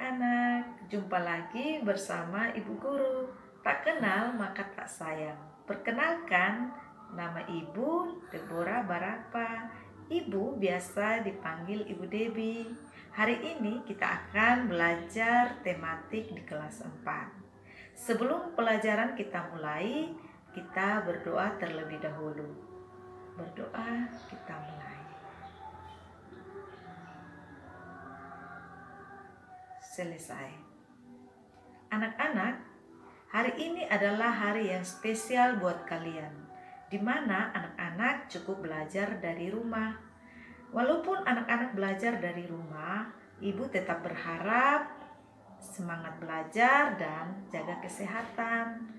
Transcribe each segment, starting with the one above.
anak-anak, jumpa lagi bersama Ibu Guru. Tak kenal maka tak sayang. Perkenalkan, nama Ibu Deborah Barapa. Ibu biasa dipanggil Ibu Debi. Hari ini kita akan belajar tematik di kelas 4. Sebelum pelajaran kita mulai, kita berdoa terlebih dahulu. Berdoa, kita mulai. Selesai. Anak-anak, hari ini adalah hari yang spesial buat kalian, di mana anak-anak cukup belajar dari rumah. Walaupun anak-anak belajar dari rumah, Ibu tetap berharap semangat belajar dan jaga kesehatan.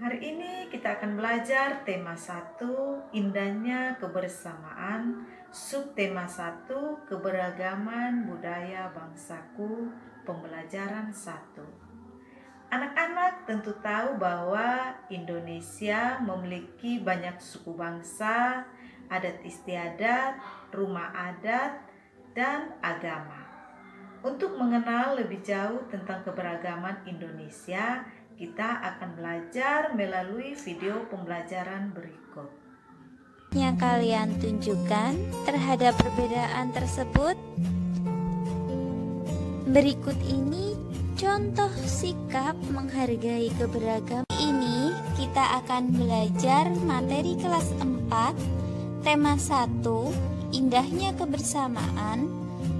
Hari ini kita akan belajar tema 1, indahnya kebersamaan, subtema 1, keberagaman budaya bangsaku, pembelajaran 1. Anak-anak tentu tahu bahwa Indonesia memiliki banyak suku bangsa, adat istiadat, rumah adat, dan agama. Untuk mengenal lebih jauh tentang keberagaman Indonesia, kita akan belajar melalui video pembelajaran berikut. Yang kalian tunjukkan terhadap perbedaan tersebut. Berikut ini contoh sikap menghargai keberagaman. Ini kita akan belajar materi kelas 4, tema 1, indahnya kebersamaan,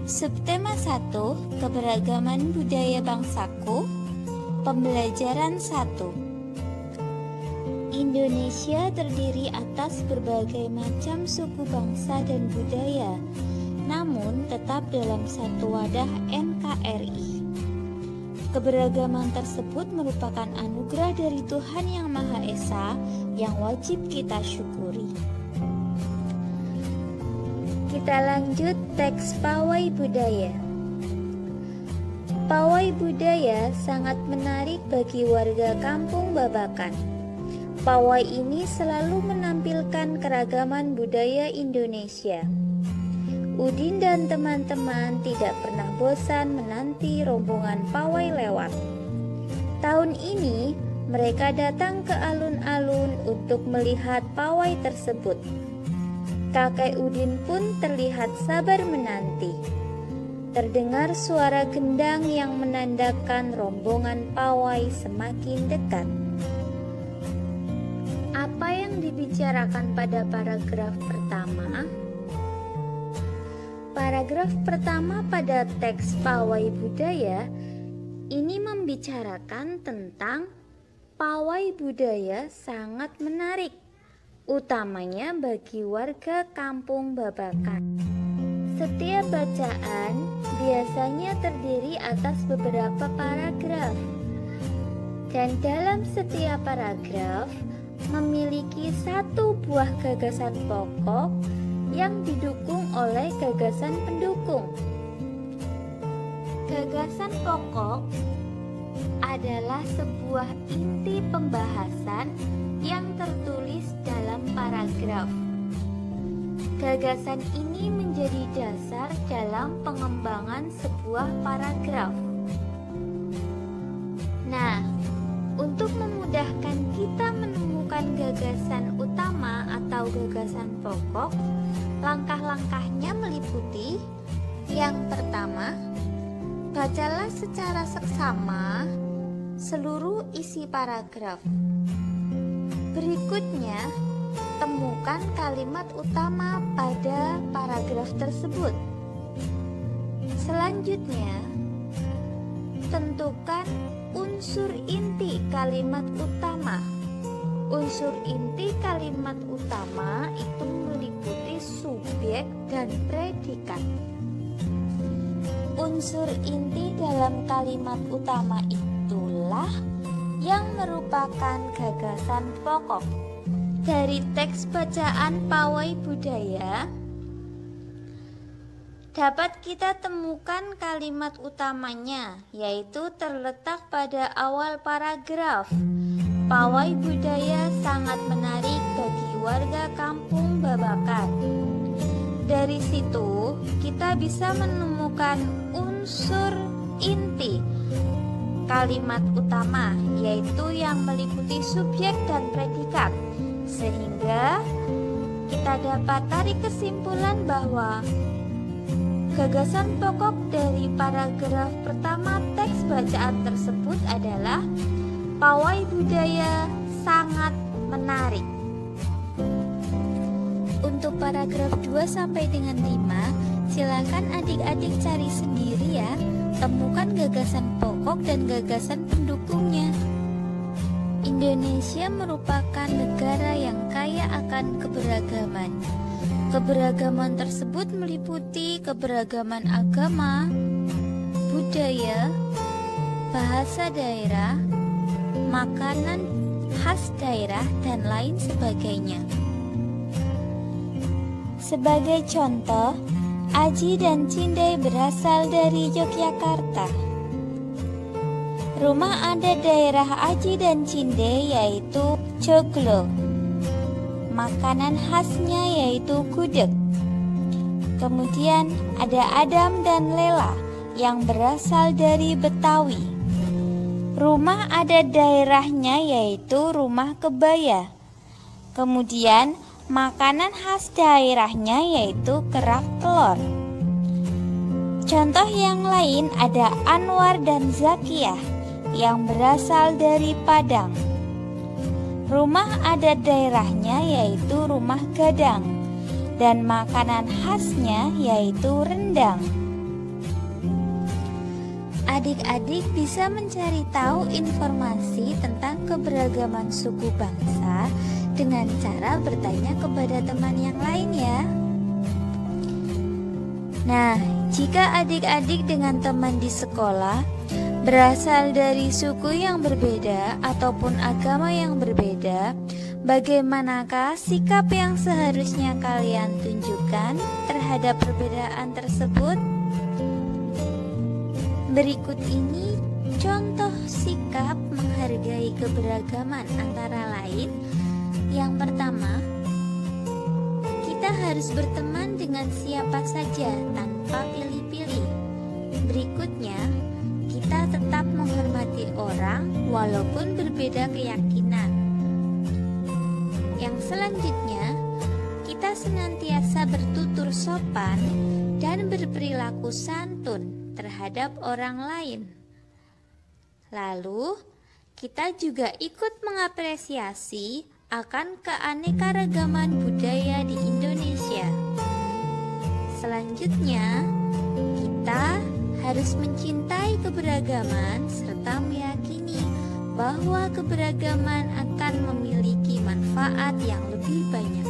subtema 1, keberagaman budaya bangsaku, pembelajaran 1. Indonesia terdiri atas berbagai macam suku bangsa dan budaya, namun tetap dalam satu wadah NKRI. Keberagaman tersebut merupakan anugerah dari Tuhan Yang Maha Esa yang wajib kita syukuri. Kita lanjut teks pawai budaya. Pawai budaya sangat menarik bagi warga Kampung Babakan. Pawai ini selalu menampilkan keragaman budaya Indonesia. Udin dan teman-teman tidak pernah bosan menanti rombongan pawai lewat. Tahun ini mereka datang ke alun-alun untuk melihat pawai tersebut. Kakek Udin pun terlihat sabar menanti. Terdengar suara gendang yang menandakan rombongan pawai semakin dekat. Apa yang dibicarakan pada paragraf pertama? Paragraf pertama pada teks pawai budaya ini membicarakan tentang pawai budaya sangat menarik, utamanya bagi warga Kampung Babakan. Setiap bacaan biasanya terdiri atas beberapa paragraf, dan dalam setiap paragraf memiliki satu buah gagasan pokok yang didukung oleh gagasan pendukung. Gagasan pokok adalah sebuah inti pembahasan yang tertulis dalam paragraf. Gagasan ini menjadi dasar dalam pengembangan sebuah paragraf. Nah, untuk memudahkan kita menemukan gagasan utama atau gagasan pokok, langkah-langkahnya meliputi: yang pertama, bacalah secara seksama seluruh isi paragraf. Berikutnya, temukan kalimat utama pada paragraf tersebut. Selanjutnya, tentukan unsur inti kalimat utama. Unsur inti kalimat utama itu meliputi subjek dan predikat. Unsur inti dalam kalimat utama itulah yang merupakan gagasan pokok. Dari teks bacaan pawai budaya dapat kita temukan kalimat utamanya, yaitu terletak pada awal paragraf. Pawai budaya sangat menarik bagi warga Kampung Babakan. Dari situ kita bisa menemukan unsur inti kalimat utama, yaitu yang meliputi subjek dan predikat, sehingga kita dapat tarik kesimpulan bahwa gagasan pokok dari paragraf pertama teks bacaan tersebut adalah pawai budaya sangat menarik. Untuk paragraf 2 sampai dengan 5, silakan adik-adik cari sendiri ya. Temukan gagasan pokok dan gagasan pendukungnya. Indonesia merupakan negara yang kaya akan keberagaman. Keberagaman tersebut meliputi keberagaman agama, budaya, bahasa daerah, makanan khas daerah, dan lain sebagainya. Sebagai contoh, Aji dan Cindai berasal dari Yogyakarta. Rumah adat daerah Aji dan Cindai yaitu joglo. Makanan khasnya yaitu gudeg. Kemudian ada Adam dan Lela yang berasal dari Betawi. Rumah adat daerahnya yaitu rumah kebaya. Kemudian makanan khas daerahnya yaitu kerak telur. Contoh yang lain ada Anwar dan Zakiah yang berasal dari Padang. Rumah adat daerahnya yaitu rumah gadang dan makanan khasnya yaitu rendang. Adik-adik bisa mencari tahu informasi tentang keberagaman suku bangsa dengan cara bertanya kepada teman yang lain ya. Nah, jika adik-adik dengan teman di sekolah berasal dari suku yang berbeda ataupun agama yang berbeda, bagaimanakah sikap yang seharusnya kalian tunjukkan terhadap perbedaan tersebut? Berikut ini contoh sikap menghargai keberagaman antara lain. Yang pertama, kita harus berteman dengan siapa saja tanpa pilih-pilih. Berikutnya, kita tetap menghormati orang walaupun berbeda keyakinan. Yang selanjutnya, kita senantiasa bertutur sopan dan berperilaku santun terhadap orang lain. Lalu, kita juga ikut mengapresiasi akan keanekaragaman budaya di Indonesia. Selanjutnya, kita harus mencintai keberagaman serta meyakini bahwa keberagaman akan memiliki manfaat yang lebih banyak.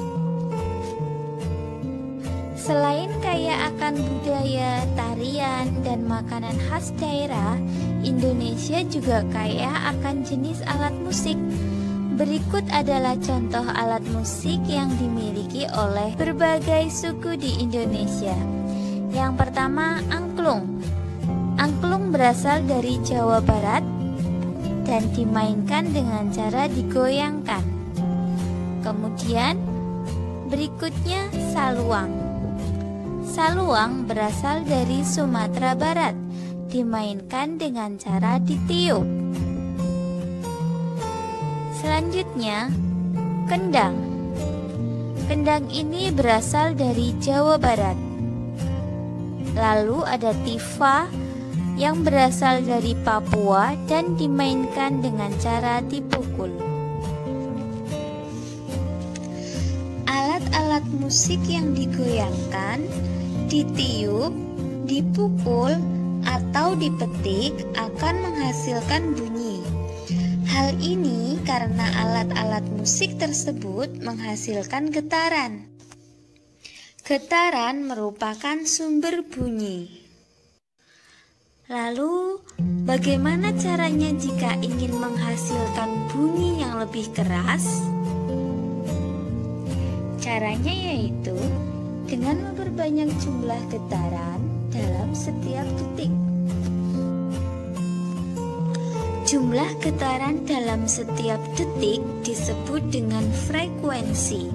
Selain kaya akan budaya, tarian, dan makanan khas daerah, Indonesia juga kaya akan jenis alat musik. Berikut adalah contoh alat musik yang dimiliki oleh berbagai suku di Indonesia. Yang pertama, angklung. Angklung berasal dari Jawa Barat dan dimainkan dengan cara digoyangkan. Kemudian, berikutnya saluang. Saluang berasal dari Sumatera Barat, dimainkan dengan cara ditiup. Selanjutnya, kendang. Kendang ini berasal dari Jawa Barat. Lalu ada tifa yang berasal dari Papua dan dimainkan dengan cara dipukul. Alat-alat musik yang digoyangkan, ditiup, dipukul, atau dipetik akan menghasilkan bunyi. Hal ini karena alat-alat musik tersebut menghasilkan getaran. Getaran merupakan sumber bunyi. Lalu, bagaimana caranya jika ingin menghasilkan bunyi yang lebih keras? Caranya yaitu dengan memperbanyak jumlah getaran dalam setiap detik. Jumlah getaran dalam setiap detik disebut dengan frekuensi.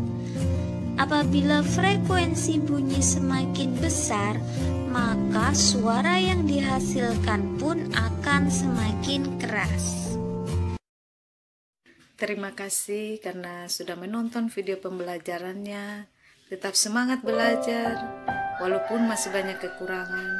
Apabila frekuensi bunyi semakin besar, maka suara yang dihasilkan pun akan semakin keras. Terima kasih karena sudah menonton video pembelajarannya. Tetap semangat belajar, walaupun masih banyak kekurangan.